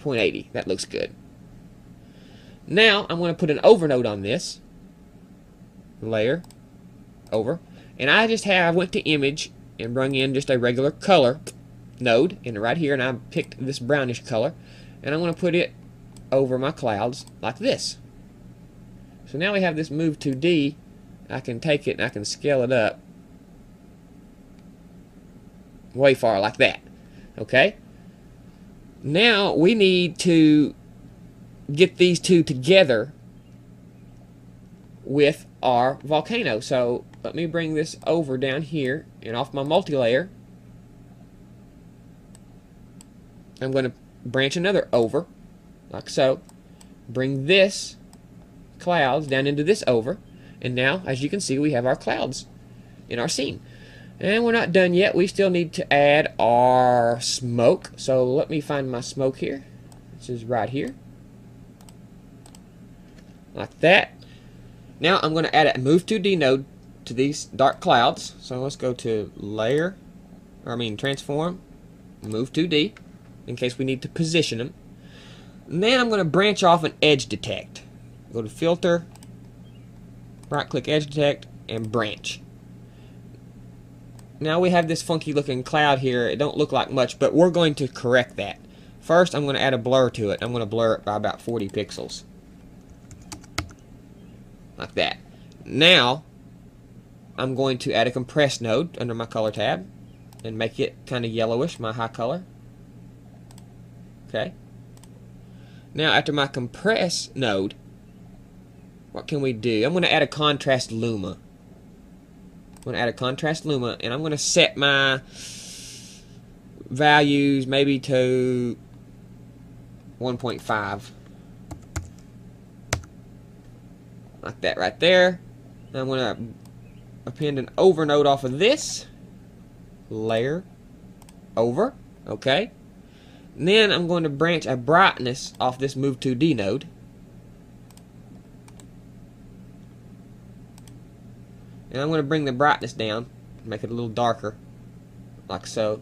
0.80. That looks good. Now I'm going to put an overnode on this. Layer. Over. And I went to image and brung in just a regular color node in right here, and I picked this brownish color, and I'm going to put it over my clouds like this. So now we have this move 2D. I can take it and I can scale it up way far like that. Okay? Now we need to get these two together with our volcano. So let me bring this over down here and off my multi-layer. I'm going to branch another over like so. Bring this clouds down into this over, and now as you can see we have our clouds in our scene. And we're not done yet. We still need to add our smoke. So let me find my smoke here. This is right here. Like that. Now I'm going to add a move 2D node to these dark clouds. So let's go to layer, transform, move 2D in case we need to position them. And then I'm going to branch off an edge detect. Go to filter, right click edge detect, and branch. Now we have this funky looking cloud here. It don't look like much, but we're going to correct that. First I'm going to add a blur to it. I'm going to blur it by about 40 pixels. Like that. Now I'm going to add a compress node under my color tab and make it kind of yellowish, my high color. Okay. Now after my compress node, what can we do? I'm going to add a contrast luma. I'm going to add a contrast luma, and I'm going to set my values maybe to 1.5. Like that right there. Now I'm going to append an over node off of this. Layer. Over. Okay. And then I'm going to branch a brightness off this move 2D node. And I'm going to bring the brightness down, make it a little darker, like so,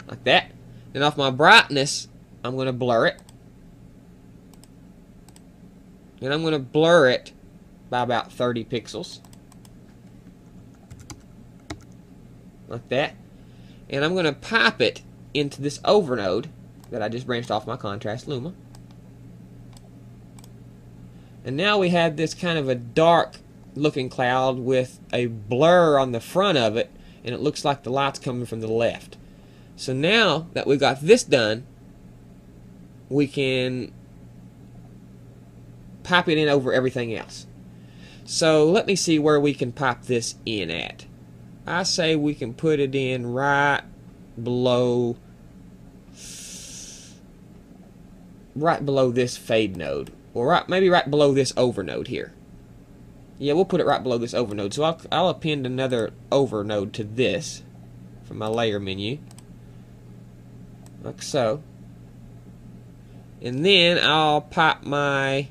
like that. Then off my brightness, I'm going to blur it. And I'm going to blur it by about 30 pixels, like that. And I'm going to pipe it into this over node that I just branched off my contrast luma. And now we have this kind of a dark looking cloud with a blur on the front of it, and it looks like the light's coming from the left. So now that we got this done, we can pipe it in over everything else. So let me see where we can pipe this in at. I say we can put it in right below this fade node, or maybe right below this over node here. Yeah, we'll put it right below this over node. So I'll append another over node to this from my layer menu, like so. And then I'll pipe my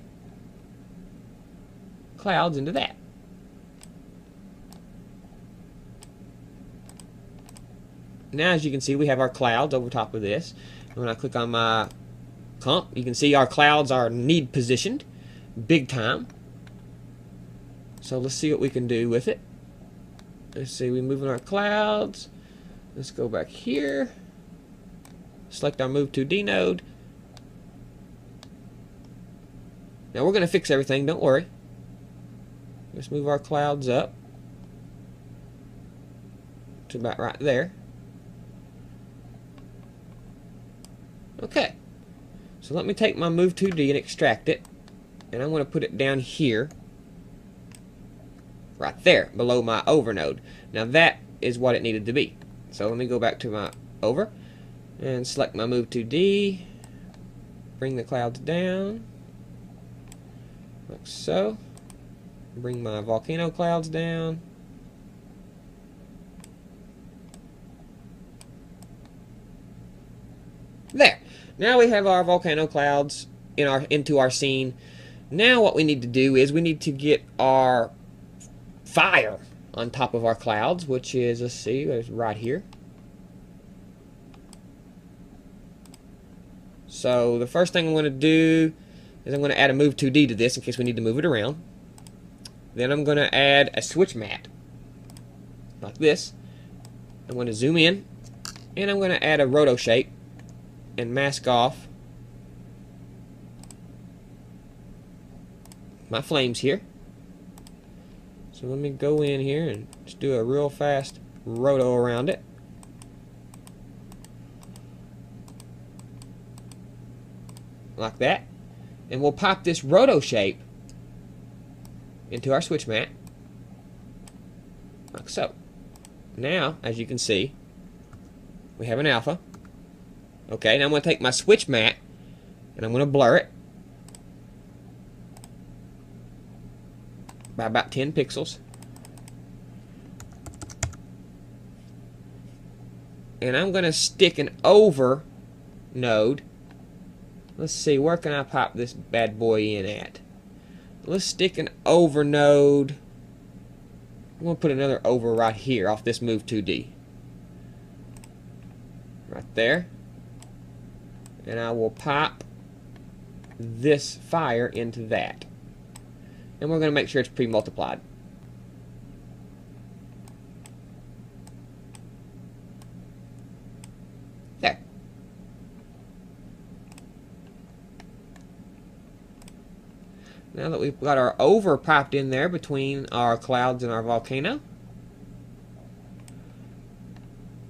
clouds into that. Now as you can see we have our clouds over top of this. And when I click on my comp, you can see our clouds are need positioned big time. So let's see what we can do with it. Let's see, we move in our clouds. Let's go back here. Select our move 2D node. Now we're going to fix everything, don't worry. Let's move our clouds up to about right there. Okay. So let me take my move 2D and extract it. And I'm going to put it down here. Right there, below my over node. Now that is what it needed to be. So let me go back to my over and select my move 2D. Bring the clouds down. Like so. Bring my volcano clouds down. There. Now we have our volcano clouds into our scene. Now what we need to do is we need to get our fire on top of our clouds, which is, let's see, it's right here. So the first thing I'm going to do is I'm going to add a move 2D to this in case we need to move it around. Then I'm going to add a switch mat like this. I'm going to zoom in, and I'm going to add a roto shape and mask off my flames here. So let me go in here and just do a real fast roto around it. Like that. And we'll pop this roto shape into our switch mat. Like so. Now, as you can see, we have an alpha. Okay, now I'm going to take my switch mat and I'm going to blur it by about 10 pixels. And I'm going to stick an over node. Let's see, where can I pop this bad boy in at? Let's stick an over node. I'm going to put another over right here off this move 2D. Right there. And I will pop this fire into that. And we're going to make sure it's pre-multiplied. There. Now that we've got our over popped in there between our clouds and our volcano,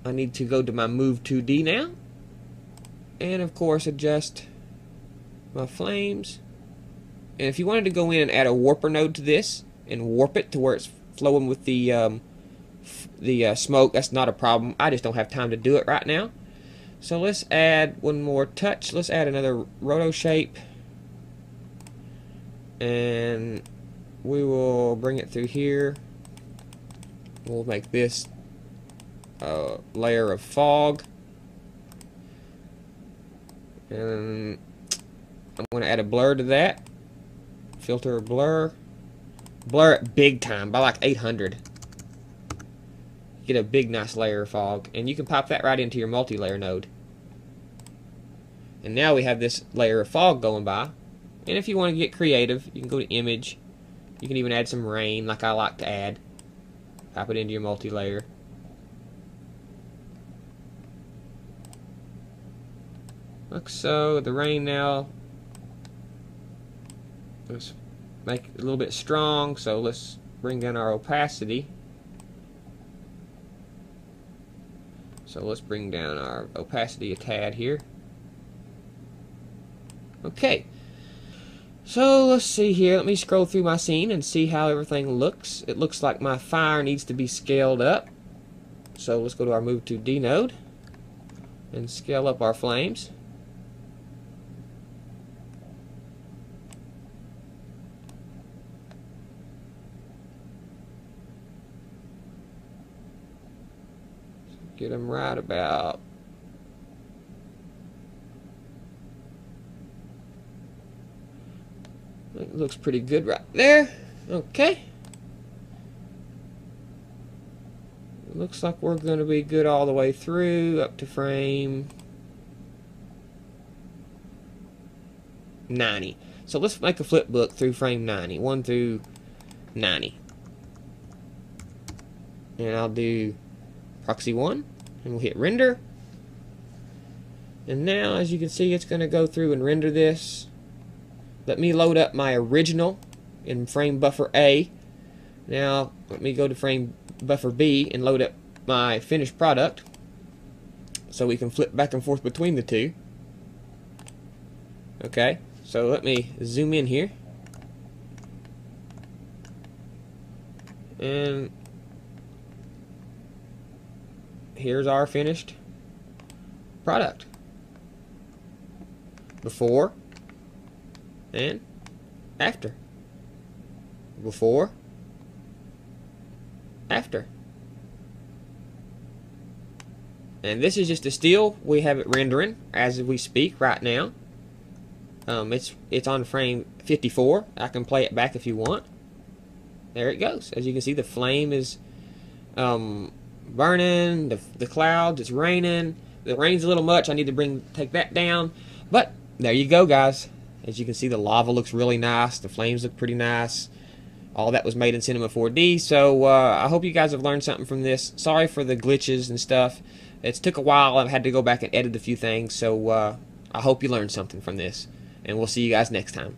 I need to go to my move 2D now. And of course adjust my flames. And if you wanted to go in and add a warper node to this and warp it to where it's flowing with the smoke, that's not a problem. I just don't have time to do it right now. So let's add one more touch. Let's add another roto shape. And we will bring it through here. We'll make this a layer of fog. And I'm going to add a blur to that. Filter blur. Blur it big time by like 800. Get a big nice layer of fog. And you can pop that right into your multi-layer node. And now we have this layer of fog going by. And if you want to get creative, you can go to image. You can even add some rain like I like to add. Pop it into your multi-layer. Like so. The rain now, let's make it a little bit strong, so let's bring down our opacity. So let's bring down our opacity a tad here. Okay. So let's see here. Let me scroll through my scene and see how everything looks. It looks like my fire needs to be scaled up. So let's go to our move 2D node and scale up our flames. Get them right about it. Looks pretty good right there. Okay. It looks like we're going to be good all the way through up to frame 90. So let's make a flip book through frame 90. 1 through 90. And I'll do proxy 1. And we'll hit render. And now, as you can see, it's going to go through and render this. Let me load up my original in frame buffer A. Now, let me go to frame buffer B and load up my finished product so we can flip back and forth between the two. Okay, so let me zoom in here. And here's our finished product. Before and after. Before, after. And this is just a still. We have it rendering as we speak right now. It's on frame 54. I can play it back if you want. There it goes. As you can see, the flame is burning. The clouds. It's raining. The rain's a little much. I need to take that down. But there you go, guys. As you can see, the lava looks really nice. The flames look pretty nice. All that was made in Cinema 4D. So I hope you guys have learned something from this. Sorry for the glitches and stuff. It took a while. I've had to go back and edit a few things. So I hope you learned something from this. And we'll see you guys next time.